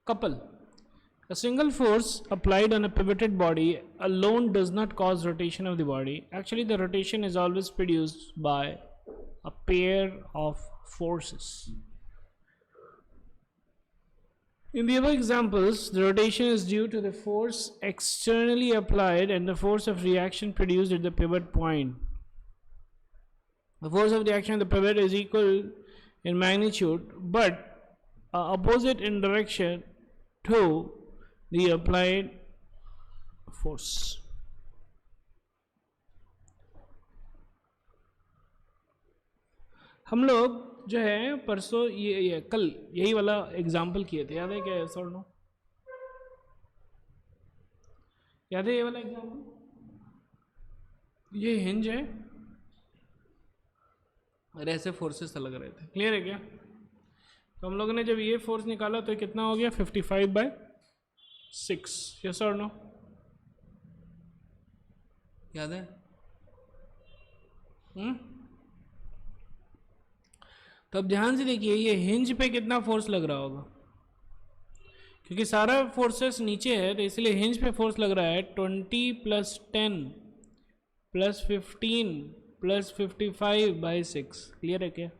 couple. A single force applied on a pivoted body alone does not cause rotation of the body. Actually, the rotation is always produced by a pair of forces. In the above examples, the rotation is due to the force externally applied and the force of reaction produced at the pivot point. The force of reaction at the pivot is equal in magnitude but opposite in direction to the applied force. हम लोग जो है परसों ये कल यही वाला example किए थे, याद है क्या? सर नो याद है ये वाला एग्जाम्पल? ये हिंज है और ऐसे फोर्सेस लग रहे थे, क्लियर है क्या? तो हम लोगों ने जब ये फोर्स निकाला तो कितना हो गया? 55/6, यस और नो? याद है? तो अब ध्यान से देखिए ये हिंज पे कितना फोर्स लग रहा होगा, क्योंकि सारा फोर्सेस नीचे है तो इसलिए हिंज पे फोर्स लग रहा है 20 + 10 + 15 + 55/6, क्लियर है क्या?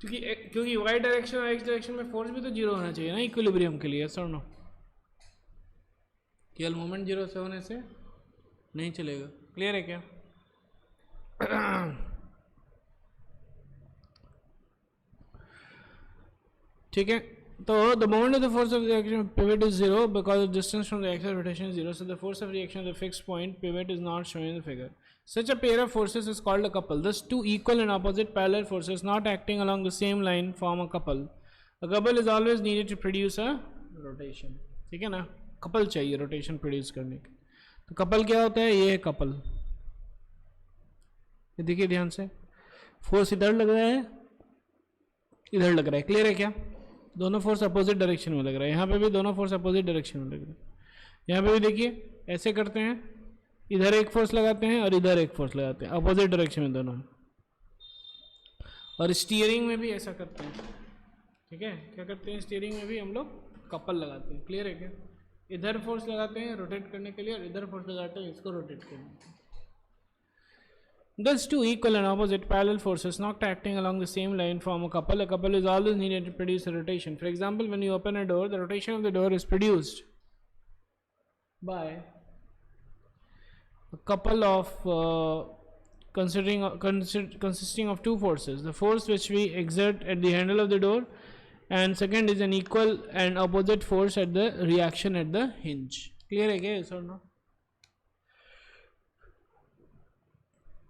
क्योंकि वाई डायरेक्शन और एक्स डायरेक्शन में फोर्स भी तो जीरो होना चाहिए ना इक्विलिब्रियम के लिए, सर नो? केवल मोमेंट जीरो से होने से नहीं चलेगा, क्लियर है क्या? ठीक है, तो the moment of the force of reaction pivot is zero because the distance from the axis of rotation is zero, so the force of reaction of the fixed point pivot is not shown in the figure. Such a pair of forces is called a couple. Thus, two equal and opposite parallel forces not acting along the same line form a couple. A couple is always needed to produce a rotation. ठीक है ना? couple चाहिए rotation produce करने के. तो couple क्या होता है? ये है couple. ये देखिए ध्यान से, फोर्स इधर लग रहा है, इधर लग रहा है, क्लियर है क्या? दोनों फोर्स अपोजिट डायरेक्शन में लग रहा है. यहाँ पे भी दोनों फोर्स अपोजिट डायरेक्शन में लग रहा है. यहाँ पे भी देखिए ऐसे करते हैं, इधर एक फोर्स लगाते हैं और इधर एक फोर्स लगाते हैं, अपोजिट डायरेक्शन में दोनों. और स्टीयरिंग में भी ऐसा करते हैं, ठीक है? क्या करते हैं? स्टीयरिंग में भी हम लोग कपल लगाते हैं, क्लियर है क्या? इधर फोर्स लगाते हैं रोटेट करने के लिए और इधर फोर्स लगाते हैं इसको रोटेट करने के लिए. Thus, two equal and opposite parallel forces not acting along the same line form a couple. A couple is always needed to produce a rotation. For example, when you open a door, the rotation of the door is produced by a couple of consisting of two forces. The force which we exert at the handle of the door, and second is an equal and opposite force at the reaction at the hinge. Clear है क्या? Yes or no?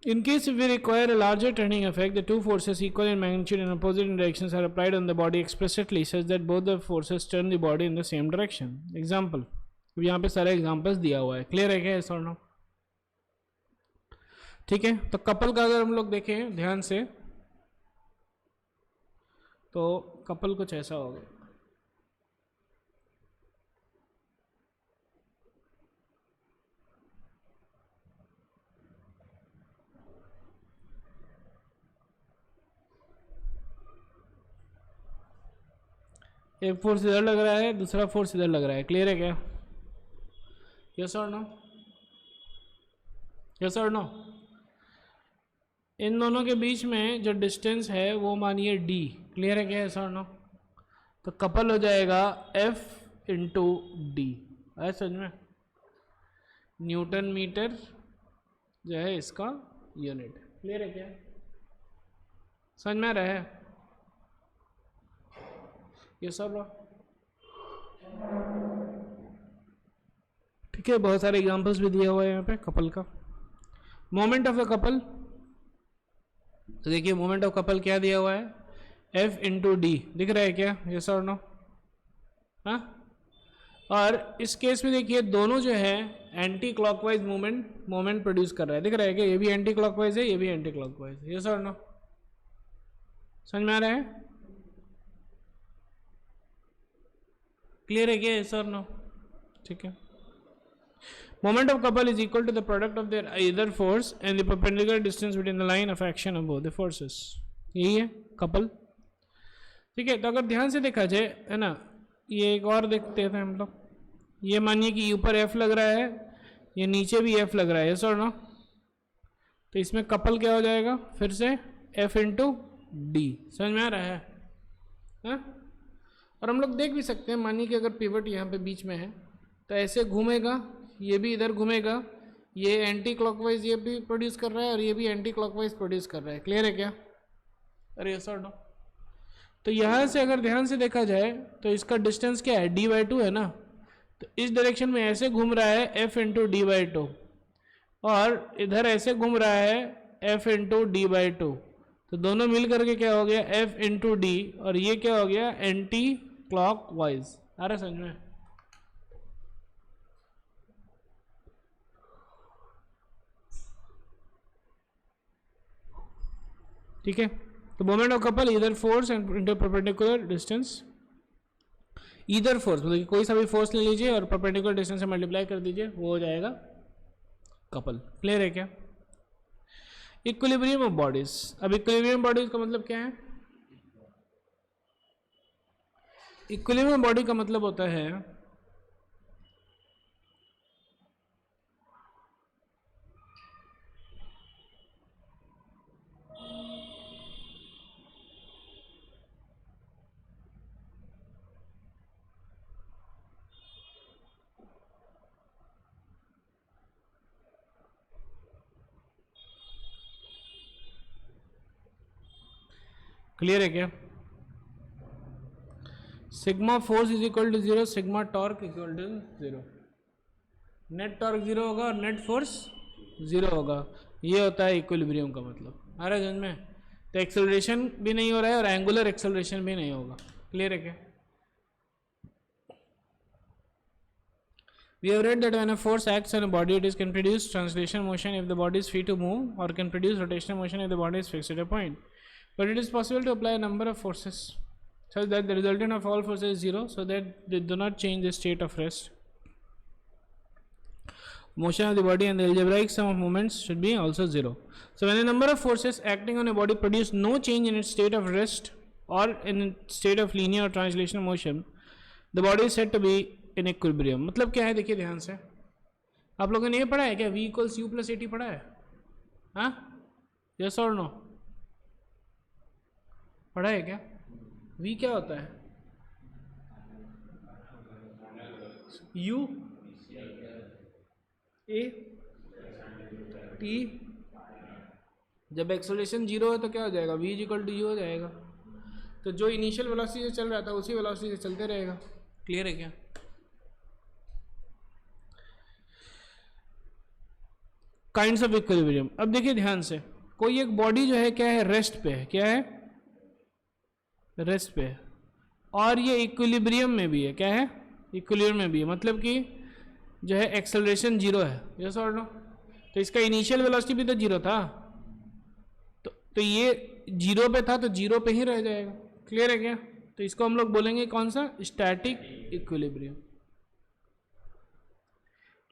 In case if we require a larger turning effect, the two forces equal in magnitude and opposite in directions are applied on the body explicitly such that both the forces turn the body in the same direction. Example, यहाँ पे सारे examples दिया हुआ है, clear है क्या? yes or no? ठीक है, तो कपल का अगर हम लोग देखें ध्यान से तो कपल कुछ ऐसा होगा. एक फोर्स इधर लग रहा है, दूसरा फोर्स इधर लग रहा है, क्लियर है क्या? यस और नो? यस और नो? इन दोनों के बीच में जो डिस्टेंस है वो मानिए d, क्लियर है क्या? यस और नो? तो कपल हो जाएगा F × d. है समझ में? न्यूटन मीटर जो है इसका यूनिट, क्लियर है क्या? समझ में आ रहा है? ये सब ठीक है. बहुत सारे एग्जांपल्स भी दिया हुआ है यहाँ पे कपल का. मोमेंट ऑफ अ कपल, तो देखिए मोमेंट ऑफ कपल क्या दिया हुआ है? F × d दिख रहा है क्या? यस और नो? हाँ. और इस केस में देखिए दोनों जो है एंटी क्लॉकवाइज मोमेंट प्रोड्यूस कर रहा है, दिख रहा है क्या? ये भी एंटी क्लॉकवाइज है, ये भी एंटी क्लॉकवाइज है. यस और नो? समझ में आ रहा है? क्लियर है क्या? यस और नो? ठीक है. Moment of couple is equal to the product of their either force and the perpendicular distance between the line of action of both the forces. यही है couple. ठीक है। तो अगर ध्यान से देखा जाए है ना, ये एक और देखते हैं हम लोग, ये मानिए कि ऊपर एफ लग रहा है, ये नीचे भी एफ लग रहा है, यस और नो। तो इसमें कपल क्या हो जाएगा, फिर से एफ इंटू डी। समझ में आ रहा है? हाँ? और हम लोग देख भी सकते हैं, मानिए कि अगर पिवट यहाँ पे बीच में है तो ऐसे घूमेगा, ये भी इधर घूमेगा, ये एंटी क्लॉकवाइज ये भी प्रोड्यूस कर रहा है और ये भी एंटी क्लॉकवाइज प्रोड्यूस कर रहा है। क्लियर है क्या? अरे यस और नो। तो यहाँ से अगर ध्यान से देखा जाए तो इसका डिस्टेंस क्या है, d/2 है ना। तो इस डायरेक्शन में ऐसे घूम रहा है f इंटू d/2 और इधर ऐसे घूम रहा है f इंटू d/2। तो दोनों मिल करके क्या हो गया, f इंटू डी, और ये क्या हो गया, एंटी क्लॉक वाइज। आ रहा समझ में? ठीक है। तो मोमेंट ऑफ कपल इधर force and into perpendicular distance, इधर फोर्स मतलब कोई सा भी फोर्स ले लीजिए और परपेंडिकुलर डिस्टेंस से मल्टीप्लाई कर दीजिए, वो हो जाएगा कपल। क्लियर है क्या? Equilibrium of bodies. अब इक्विलिब्रियम बॉडीज का मतलब क्या है? इक्विलिब्रियम बॉडी का मतलब होता है क्लियर है क्या? Sigma force is equal to 0, sigma torque equal to 0। Net torque 0 होगा और नेट फोर्स 0 होगा। ये होता है इक्विलिब्रियम का मतलब। आ रहा है समझ में? तो एक्सेलरेशन भी नहीं हो रहा है और एंगुलर एक्सेलरेशन भी नहीं होगा। क्लियर है क्या? We have read that when a force acts on a body, it can produce translation motion if the body is free to move, or can produce rotational motion if the body is fixed at a point. But it is possible to apply a number of forces such that the resultant of all forces is 0, so that they do not change the state of rest. Motion of the body and the algebraic sum of moments should be also 0. So when a number of forces acting on a body produce no change in its state of rest or in its state of linear or translational motion, the body is said to be in equilibrium. मतलब क्या है, देखिए ध्यान से। आप लोगों ने ये पढ़ा है क्या, v equals you plus AT पढ़ा है? हाँ, यस और नो? पढ़ा है क्या? v क्या होता है? u a t। जब एक्सेलरेशन 0 है तो क्या हो जाएगा, v is equal to u हो जाएगा। तो जो इनिशियल वेलोसिटी से चल रहा था उसी वेलोसिटी से चलते रहेगा। क्लियर है क्या? Kinds of equilibrium. अब देखिए ध्यान से, कोई एक बॉडी जो है क्या है, रेस्ट पे है। क्या है? रेस्ट पे है। और ये इक्विलिब्रियम में भी है। क्या है? इक्विलिब्रियम में भी है, मतलब कि जो है एक्सेलरेशन 0 है। यस और नो? तो इसका इनिशियल वेलोसिटी भी तो 0 था, तो ये 0 पे था तो 0 पे ही रह जाएगा। क्लियर है क्या? तो इसको हम लोग बोलेंगे कौन सा, स्टैटिक इक्विलिब्रियम।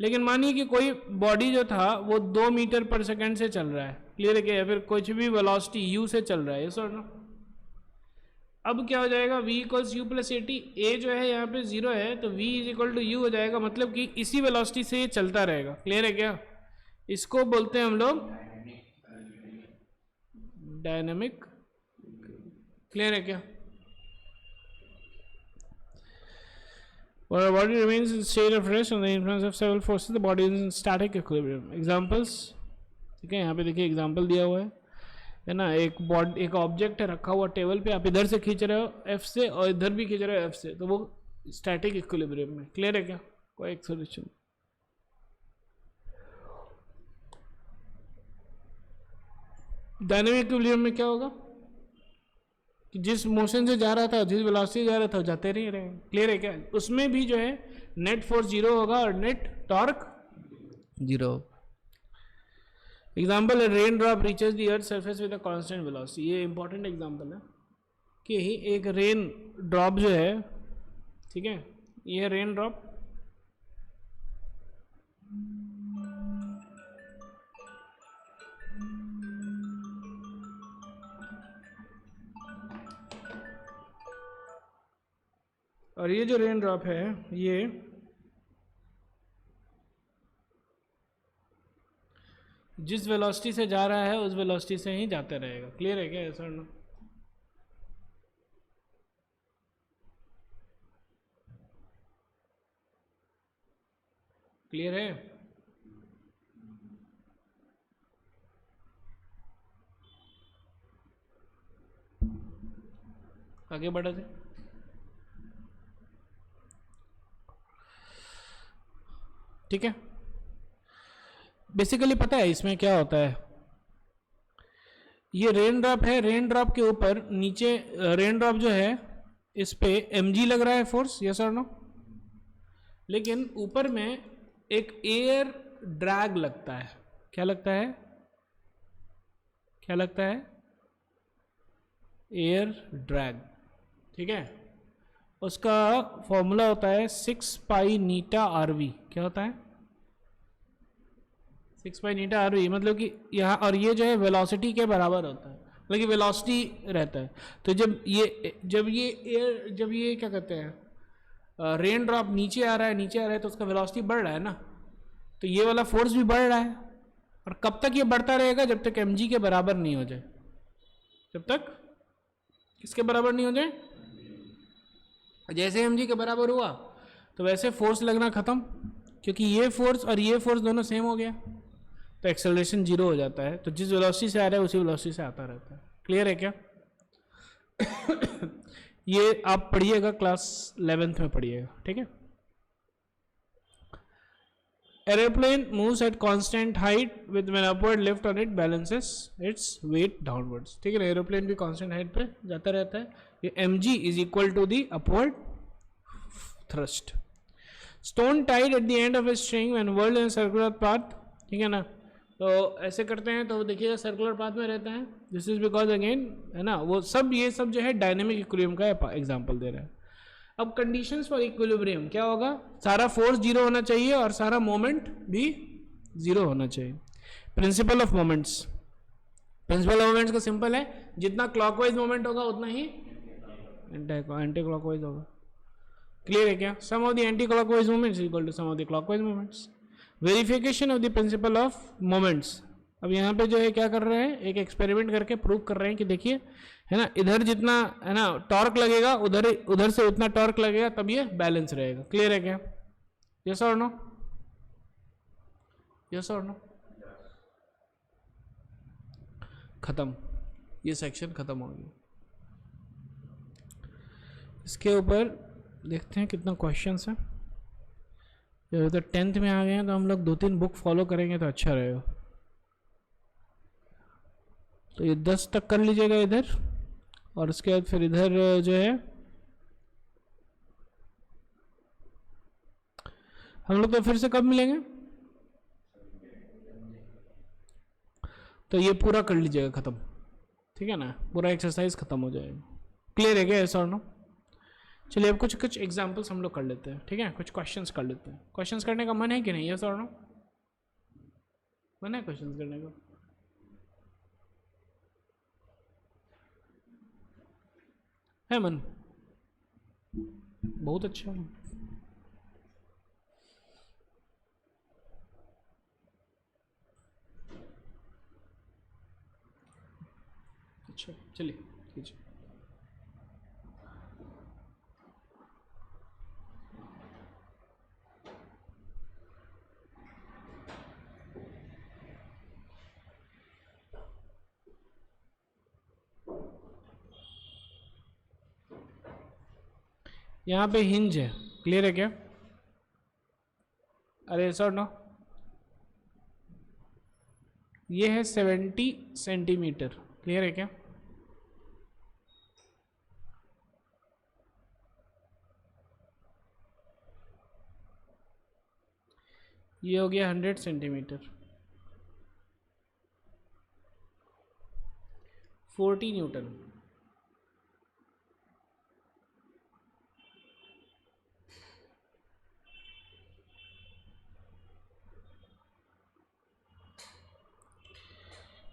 लेकिन मानिए कि कोई बॉडी जो था वो 2 मीटर पर सेकंड से चल रहा है। क्लियर है क्या? या फिर कुछ भी वेलोसिटी u से चल रहा है। यस और नो? अब क्या हो जाएगा, v equals you plus AT। a जो है यहाँ पे 0 है तो v is equal to u हो जाएगा, मतलब कि इसी वेलोसिटी से ये चलता रहेगा। क्लियर है क्या? इसको बोलते हैं हम लोग डायनामिक। क्लियर है क्या? While a body remains in state of rest under the influence of several forces, the body is in static equilibrium. Examples, ठीक है, यहाँ पे देखिए एग्जाम्पल दिया हुआ है ना। एक ऑब्जेक्ट है रखा हुआ टेबल पे, आप इधर से खींच रहे हो F से और इधर भी खींच रहे हो F से, तो वो स्टैटिक इक्विलिब्रियम में। क्लियर है क्या? कोई एक्सेलरेशन। डायनामिक इक्विलिब्रियम में क्या होगा कि जिस मोशन से जा रहा था, जिस वेलोसिटी जा रहा था, जाते नहीं रहे। क्लियर है क्या? उसमें भी जो है नेट फोर्स 0 होगा और net torque 0। Example, rain drop reaches the earth surface with a constant velocity. ये इंपॉर्टेंट एग्जाम्पल है कि एक रेन ड्रॉप जो है, ठीक है, ये रेन ड्रॉप और ये जो रेन ड्रॉप है ये जिस वेलोसिटी से जा रहा है उस वेलोसिटी से ही जाते रहेगा। क्लियर है क्या? ऐसा ना क्लियर है? आगे बढ़े थे। ठीक है, बेसिकली पता है इसमें क्या होता है। ये रेन ड्रॉप है, रेन ड्रॉप के ऊपर नीचे रेन ड्रॉप जो है इस पे mg लग रहा है फोर्स, यस और नो। लेकिन ऊपर में एक एयर ड्रैग लगता है। क्या लगता है? क्या लगता है? Air drag. ठीक है, उसका फॉर्मूला होता है 6 पाई नीटा आरवी। क्या होता है? 6 पाई नीटा आरवी, मतलब कि यहाँ, और ये जो है वेलोसिटी के बराबर होता है, मतलब कि वेलोसिटी रहता है। तो जब ये क्या कहते हैं, रेन ड्रॉप नीचे आ रहा है तो उसका वेलोसिटी बढ़ रहा है ना, तो ये वाला फोर्स भी बढ़ रहा है। और कब तक ये बढ़ता रहेगा? जब तक mg के बराबर नहीं हो जाए। जब तक किसके बराबर नहीं हो जाए? जैसे mg के बराबर हुआ तो वैसे फोर्स लगना खत्म, क्योंकि ये फोर्स और ये फोर्स दोनों सेम हो गया, तो एक्सेलरेशन जीरो हो जाता है। तो जिस वेलोसिटी से आ रहा है उसी वेलोसिटी से आता रहता है। क्लियर है क्या? ये आप पढ़िएगा, क्लास 11th में पढ़िएगा। ठीक है। Aeroplane moves at constant height with when upward lift on it balances its weight downwards. ठीक है ना, एरोप्लेन भी कांस्टेंट हाइट पे जाता रहता है। ये mg is equal to the upward thrust. Stone tied at the end of a string when whirled in circular path. ठीक है ना, तो ऐसे करते हैं तो देखिएगा सर्कुलर पाथ में रहता है। दिस इज बिकॉज अगेन है ना, वो सब ये सब जो है डायनेमिक इक्विलिब्रियम का एग्जांपल दे रहा है। अब कंडीशंस फॉर इक्विलिब्रियम क्या होगा? सारा फोर्स जीरो होना चाहिए और सारा मोमेंट भी जीरो होना चाहिए। Principle of moments, principle of moments का सिंपल है, जितना क्लॉकवाइज मोमेंट होगा उतना ही एंटी क्लॉकवाइज होगा। क्लियर है क्या? Sum of the anti clockwise moments equal to sum of the clockwise moments. Verification of the principle of moments. अब यहाँ पे जो है क्या कर रहे हैं, एक एक्सपेरिमेंट करके प्रूव कर रहे हैं कि देखिए है ना, इधर जितना है ना टॉर्क लगेगा उधर से उतना टॉर्क लगेगा, तब ये बैलेंस रहेगा। क्लियर है क्या? यस और नो? यस और नो? खत्म, ये सेक्शन खत्म हो गया। इसके ऊपर देखते हैं कितना क्वेश्चंस है। तो 10th में आ गए हैं तो हम लोग 2-3 बुक फॉलो करेंगे तो अच्छा रहेगा। तो ये 10 तक कर लीजिएगा इधर, और उसके बाद फिर इधर जो है हम लोग तो फिर से कब मिलेंगे? तो ये पूरा कर लीजिएगा खत्म। ठीक है ना, पूरा एक्सरसाइज खत्म हो जाएगा। क्लियर है क्या? ऐसा और नो? चलिए अब कुछ एग्जांपल्स हम लोग कर लेते हैं। ठीक है, कुछ क्वेश्चंस कर लेते हैं। क्वेश्चंस करने का मन है कि नहीं? यस और नो? मन है क्वेश्चंस करने का? है मन? बहुत अच्छा। अच्छा चलिए कीजिए। यहाँ पे हिंज है। क्लियर है क्या? अरे सर नो, ये है 70 सेंटीमीटर। क्लियर है क्या? ये हो गया 100 सेंटीमीटर। 40 न्यूटन।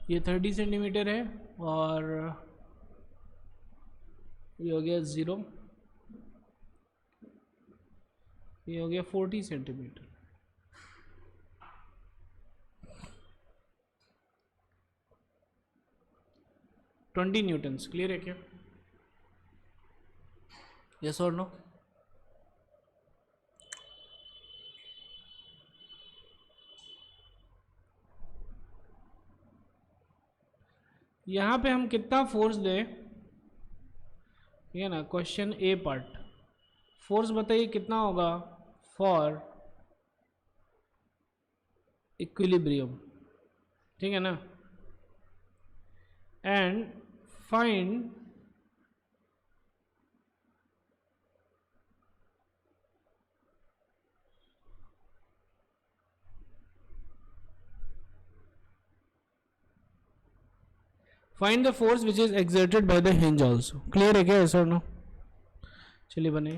ये 30 सेंटीमीटर है, और ये हो गया 0। ये हो गया 40 सेंटीमीटर। Twenty Newton's. क्लियर है क्या? यस और नो? यहाँ पे हम कितना फोर्स दें, ठीक है ना? क्वेश्चन ए पार्ट, फोर्स बताइए कितना होगा फॉर इक्विलिब्रियम, ठीक है ना? And find find the force which is exerted by the hinge also. Clear है क्या? ऐसा नो? चलिए बने।